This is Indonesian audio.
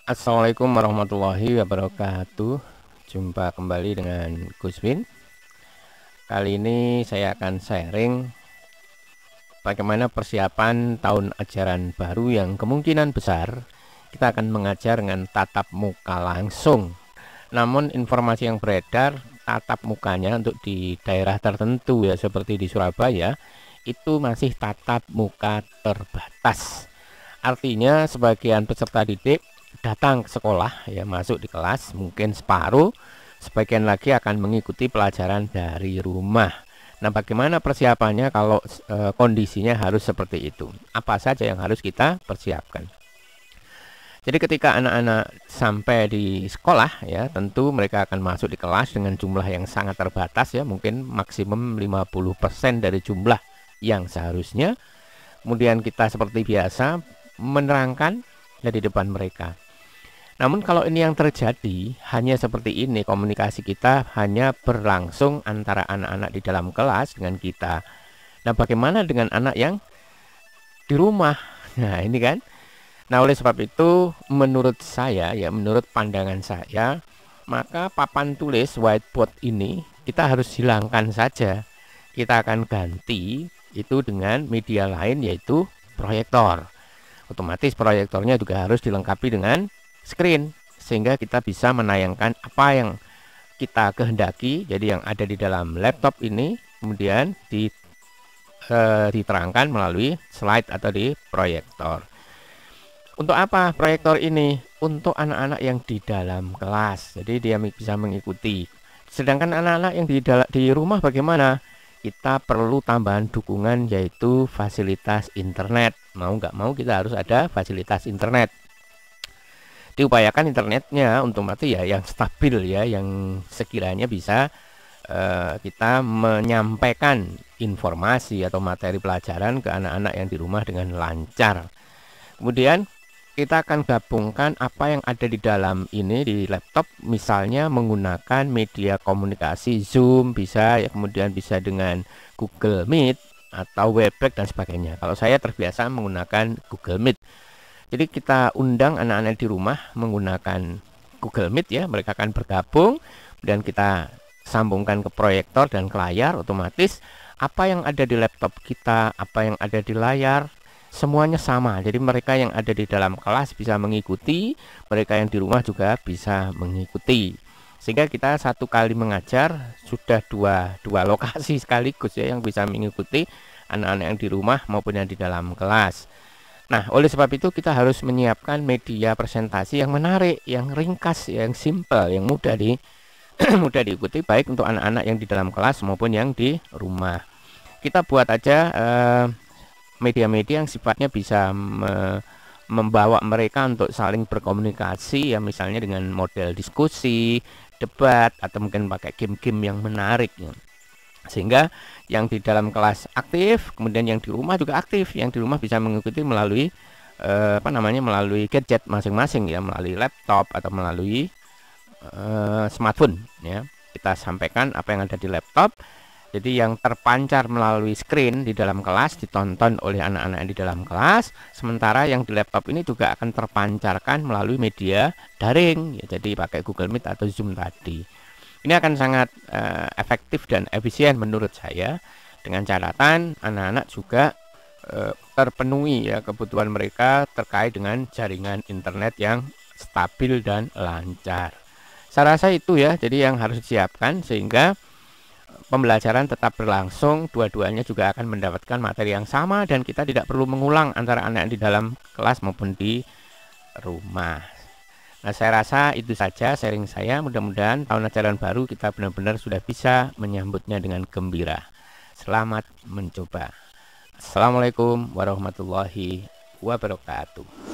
Assalamualaikum warahmatullahi wabarakatuh. Jumpa kembali dengan Gus Win. Kali ini saya akan sharing bagaimana persiapan tahun ajaran baru yang kemungkinan besar kita akan mengajar dengan tatap muka langsung. Namun informasi yang beredar tatap mukanya untuk di daerah tertentu ya seperti di Surabaya itu masih tatap muka terbatas. Artinya sebagian peserta didik datang ke sekolah ya, masuk di kelas mungkin separuh, sebagian lagi akan mengikuti pelajaran dari rumah. Nah, bagaimana persiapannya kalau kondisinya harus seperti itu? Apa saja yang harus kita persiapkan? Jadi ketika anak-anak sampai di sekolah ya, tentu mereka akan masuk di kelas dengan jumlah yang sangat terbatas ya, mungkin maksimum 50% dari jumlah yang seharusnya. Kemudian kita seperti biasa menerangkan dari depan mereka. Namun kalau ini yang terjadi, hanya seperti ini, komunikasi kita hanya berlangsung antara anak-anak di dalam kelas dengan kita. Nah, bagaimana dengan anak yang di rumah? Nah, ini kan. Nah, oleh sebab itu, menurut saya, ya menurut pandangan saya, maka papan tulis whiteboard ini kita harus hilangkan saja. Kita akan ganti itu dengan media lain, yaitu proyektor. Otomatis proyektornya juga harus dilengkapi dengan screen, sehingga kita bisa menayangkan apa yang kita kehendaki. Jadi yang ada di dalam laptop ini kemudian diterangkan melalui slide atau di proyektor. Untuk apa proyektor ini? Untuk anak-anak yang di dalam kelas, jadi dia bisa mengikuti. Sedangkan anak-anak yang di rumah bagaimana? Kita perlu tambahan dukungan, yaitu fasilitas internet. Mau nggak mau kita harus ada fasilitas internet. Diupayakan internetnya untuk mati ya yang stabil ya, yang sekiranya bisa kita menyampaikan informasi atau materi pelajaran ke anak-anak yang di rumah dengan lancar. Kemudian kita akan gabungkan apa yang ada di dalam ini di laptop, misalnya menggunakan media komunikasi Zoom bisa ya, kemudian bisa dengan Google Meet atau Webex dan sebagainya. Kalau saya terbiasa menggunakan Google Meet. Jadi kita undang anak-anak di rumah menggunakan Google Meet ya, mereka akan bergabung dan kita sambungkan ke proyektor dan ke layar. Otomatis apa yang ada di laptop kita, apa yang ada di layar, semuanya sama. Jadi mereka yang ada di dalam kelas bisa mengikuti, mereka yang di rumah juga bisa mengikuti. Sehingga kita satu kali mengajar sudah dua lokasi sekaligus ya yang bisa mengikuti anak-anak yang di rumah maupun yang di dalam kelas. Nah, oleh sebab itu kita harus menyiapkan media presentasi yang menarik, yang ringkas, yang simple, yang mudah mudah diikuti baik untuk anak-anak yang di dalam kelas maupun yang di rumah. Kita buat aja media-media yang sifatnya bisa membawa mereka untuk saling berkomunikasi ya, misalnya dengan model diskusi, debat, atau mungkin pakai game-game yang menarik ya. Sehingga yang di dalam kelas aktif, kemudian yang di rumah juga aktif. Yang di rumah bisa mengikuti melalui melalui gadget masing-masing ya, melalui laptop atau melalui smartphone ya. Kita sampaikan apa yang ada di laptop. Jadi yang terpancar melalui screen di dalam kelas ditonton oleh anak-anak yang di dalam kelas, sementara yang di laptop ini juga akan terpancarkan melalui media daring ya, jadi pakai Google Meet atau Zoom tadi. Ini akan sangat efektif dan efisien menurut saya, dengan catatan anak-anak juga terpenuhi ya kebutuhan mereka terkait dengan jaringan internet yang stabil dan lancar. Saya rasa itu ya, jadi yang harus disiapkan sehingga pembelajaran tetap berlangsung, dua-duanya juga akan mendapatkan materi yang sama dan kita tidak perlu mengulang antara anak di dalam kelas maupun di rumah. Nah, saya rasa itu saja sharing saya. Mudah-mudahan tahun ajaran baru kita benar-benar sudah bisa menyambutnya dengan gembira. Selamat mencoba. Assalamualaikum warahmatullahi wabarakatuh.